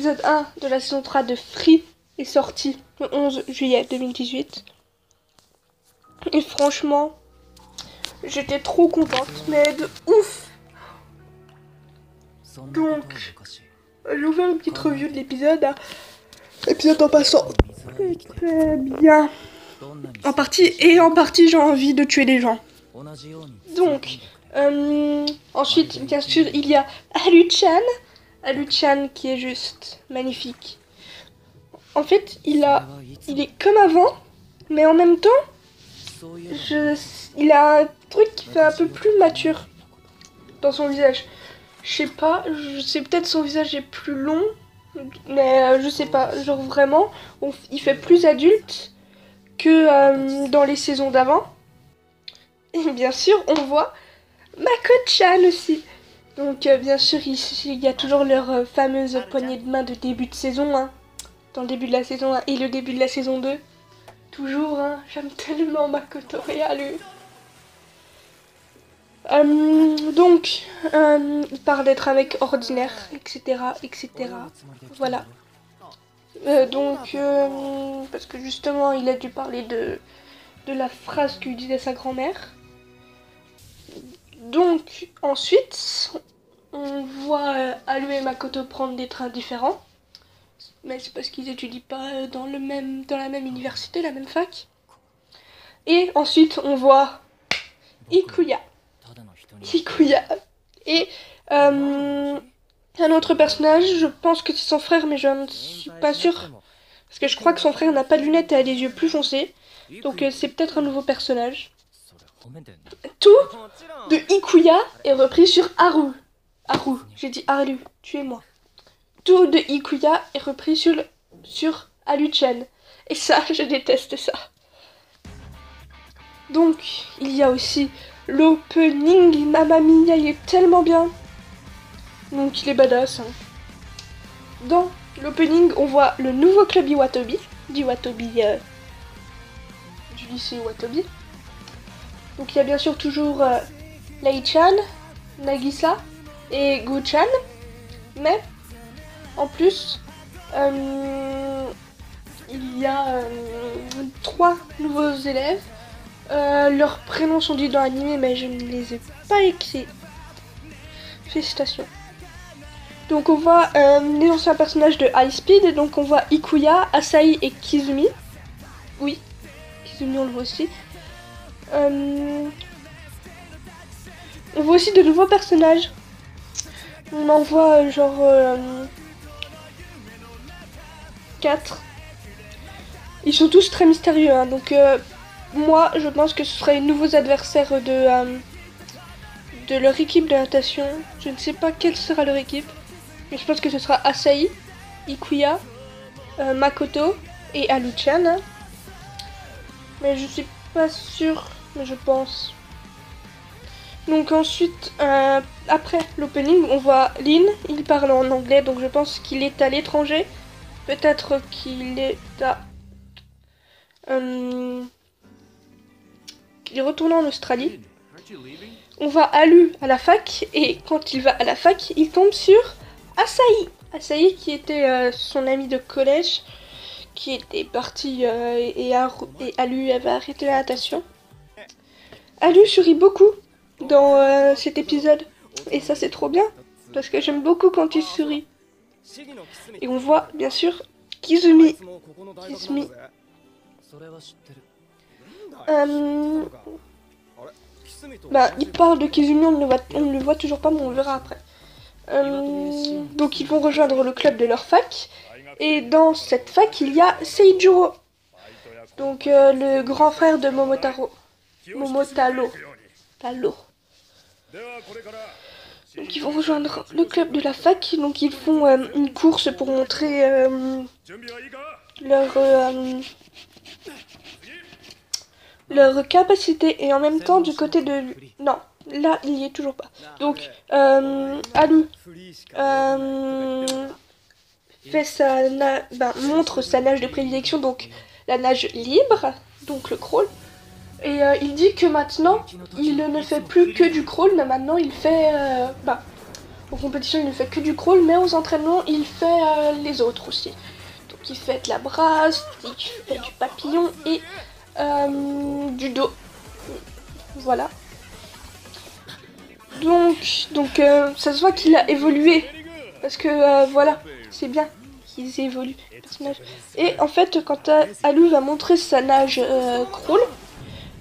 l'épisode 1 de la saison 3 de Free est sorti le 11 juillet 2018. Et franchement, j'étais trop contente, mais de ouf. Donc, j'ai ouvert une petite review de l'épisode. L'épisode en passant très bien. En partie j'ai envie de tuer les gens. Donc, ensuite, bien sûr, il y a Alu-chan. Alu-chan qui est juste magnifique. En fait, il est comme avant, mais en même temps, il a un truc qui fait un peu plus mature dans son visage. Je sais pas, c'est peut-être son visage est plus long, mais je sais pas, genre vraiment, il fait plus adulte que dans les saisons d'avant. Et bien sûr, on voit Mako-chan aussi. Donc bien sûr, il y a toujours leur fameuse poignée de main de début de saison, hein, dans le début de la saison 1 et le début de la saison 2. Toujours, hein, j'aime tellement Makoto et Alu. Donc, il parle d'être un mec ordinaire, etc., etc. Voilà. Parce que justement, il a dû parler de la phrase que disait sa grand-mère. Donc, ensuite, on voit Alu et Makoto prendre des trains différents. Mais c'est parce qu'ils étudient pas dans la même université, la même fac. Et ensuite, on voit Ikuya. Et un autre personnage, je pense que c'est son frère, mais je ne suis pas sûre. Parce que je crois que son frère n'a pas de lunettes et a des yeux plus foncés. Donc c'est peut-être un nouveau personnage. Tout de Ikuya est repris sur Haru. Haru, j'ai dit Haru, tuez-moi. Tout de Ikuya est repris sur Alu-chan. Et ça, je déteste ça. Donc, il y a aussi l'opening, Mamma Mia, il est tellement bien. Donc, il est badass. Hein. Dans l'opening, on voit le nouveau club Iwatobi, du lycée Iwatobi. Donc, il y a bien sûr toujours Lei-chan, Nagisa et Gu-chan. Mais, en plus, il y a 3 nouveaux élèves. Leurs prénoms sont dits dans l'anime, mais je ne les ai pas écrits. Félicitations. Donc on voit les anciens personnages de High Speed. Donc on voit Ikuya, Asahi et Kizumi. Oui, Kizumi on le voit aussi. On voit aussi de nouveaux personnages. On en voit genre 4. Ils sont tous très mystérieux, hein, donc moi je pense que ce sera les nouveaux adversaires de leur équipe de natation. Je ne sais pas quelle sera leur équipe, mais je pense que ce sera Asahi, Ikuya, Makoto et Alu-chan. Hein. Mais je suis pas sûre, mais je pense. Donc ensuite, après l'opening, on voit Lin, il parle en anglais, donc je pense qu'il est à l'étranger. Peut-être qu'il est à... il est retourné en Australie. On voit Alu à la fac, et quand il va à la fac, il tombe sur Asahi. Asahi qui était son ami de collège, qui était parti et Alu avait arrêté la natation. Alu sourit beaucoup dans cet épisode, et ça c'est trop bien, parce que j'aime beaucoup quand il sourit. Et on voit bien sûr Kizumi. Il parle de Kizumi, on ne le voit toujours pas, mais on le verra après. Donc ils vont rejoindre le club de leur fac. Et dans cette fac, il y a Seijuro. Donc le grand frère de Momotaro. Talo. Donc ils vont rejoindre le club de la fac. Donc ils font une course pour montrer leur capacité. Et en même temps du côté de... Non, là il y est toujours pas. Donc Alu montre sa nage de prédilection. Donc la nage libre, donc le crawl. Et il dit que maintenant, il ne fait plus que du crawl, mais maintenant il fait... aux compétitions, il ne fait que du crawl, mais aux entraînements, il fait les autres aussi. Donc il fait de la brasse, il fait du papillon et du dos. Voilà. Donc ça se voit qu'il a évolué. Parce que voilà, c'est bien qu'ils évoluent, les personnages. Et en fait, quand Alou va montrer sa nage crawl,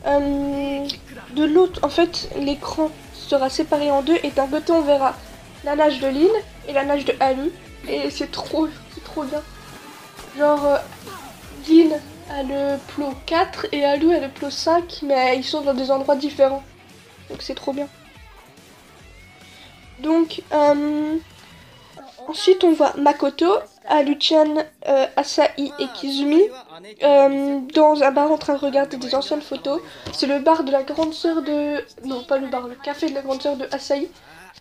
de l'autre, en fait, l'écran sera séparé en deux et d'un côté on verra la nage de Lynn et la nage de Alou. Et c'est trop bien. Genre, Lynn a le plot 4 et Alou a le plot 5, mais ils sont dans des endroits différents. Donc c'est trop bien. Donc, ensuite on voit Makoto, Aluchan, Asahi et Kizumi dans un bar en train de regarder des anciennes photos. C'est le bar de la grande sœur de... Non, pas le bar, le café de la grande sœur de Asahi.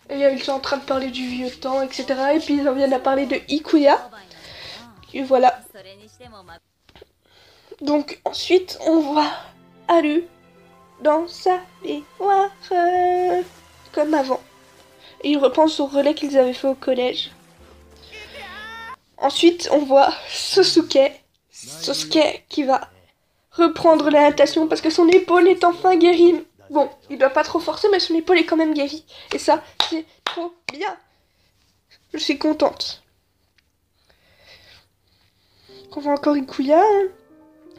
Et ils sont en train de parler du vieux temps, etc. Et puis ils en viennent à parler de Ikuya. Et voilà. Donc ensuite on voit Alu dans sa baignoire comme avant. Et ils repensent au relais qu'ils avaient fait au collège. Ensuite, on voit Sosuke qui va reprendre la natation parce que son épaule est enfin guérie. Bon, il doit pas trop forcer, mais son épaule est quand même guérie. Et ça, c'est trop bien. Je suis contente. On voit encore Ikuya. Hein,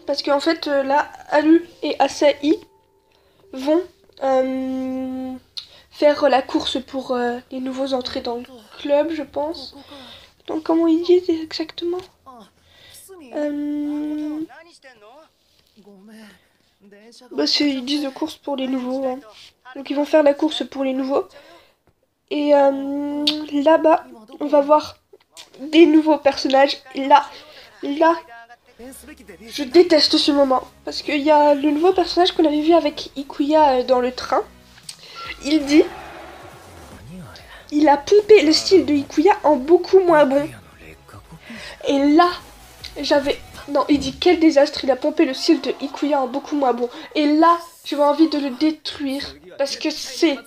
parce qu'en fait, là, Alu et Asahi vont faire la course pour les nouveaux entrées dans le club, je pense. Donc comment ils disent exactement bah, ils disent course pour les nouveaux. Hein. Donc ils vont faire la course pour les nouveaux. Et là-bas, on va voir des nouveaux personnages. Là, je déteste ce moment. Parce qu'il y a le nouveau personnage qu'on avait vu avec Ikuya dans le train. Il dit... Il a pompé le style de Ikuya en beaucoup moins bon. Et là, j'avais... Non, il dit quel désastre, il a pompé le style de Ikuya en beaucoup moins bon. Et là, j'avais envie de le détruire. Parce que c'est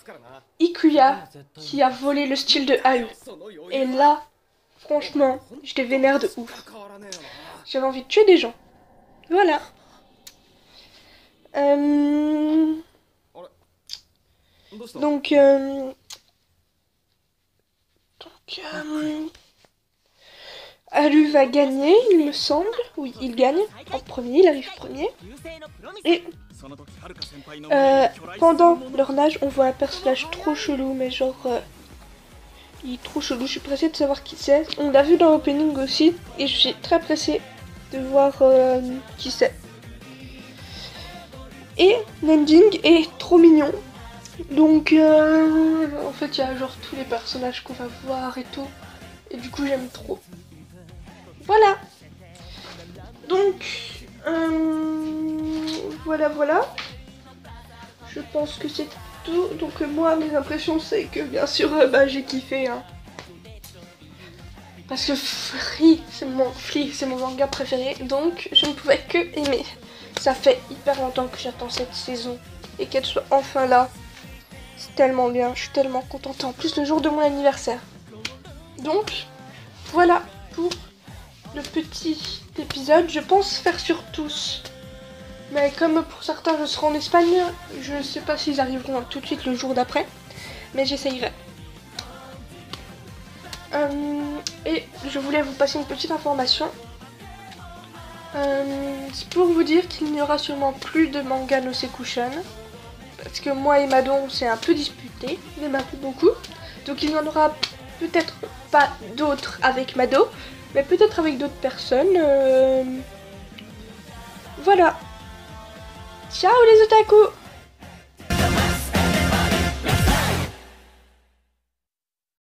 Ikuya qui a volé le style de Alu. Et là, franchement, je les vénère de ouf. J'avais envie de tuer des gens. Voilà. Donc, Alu va gagner, il me semble. Oui, il gagne en premier, il arrive premier. Et pendant leur nage, on voit un personnage trop chelou, mais genre... il est trop chelou, je suis pressée de savoir qui c'est. On l'a vu dans l'opening aussi, et je suis très pressée de voir qui c'est. Et l'ending est trop mignon. Donc, en fait, il y a genre tous les personnages qu'on va voir et tout. Et du coup, j'aime trop. Voilà. Donc, voilà. Je pense que c'est tout. Donc, moi, mes impressions, c'est que, bien sûr, j'ai kiffé. Hein. Parce que Free, c'est mon manga préféré. Donc, je ne pouvais que aimer. Ça fait hyper longtemps que j'attends cette saison. Et qu'elle soit enfin là. C'est tellement bien, je suis tellement contente. En plus, le jour de mon anniversaire. Donc, voilà pour le petit épisode. Je pense faire sur tous. Mais comme pour certains, je serai en Espagne, je ne sais pas s'ils arriveront tout de suite le jour d'après. Mais j'essayerai. Et je voulais vous passer une petite information. C'est pour vous dire qu'il n'y aura sûrement plus de manga no Sekushan. Parce que moi et Mado, on s'est un peu disputé, même un peu beaucoup. Donc il n'y en aura peut-être pas d'autres avec Mado, mais peut-être avec d'autres personnes. Voilà. Ciao les otaku!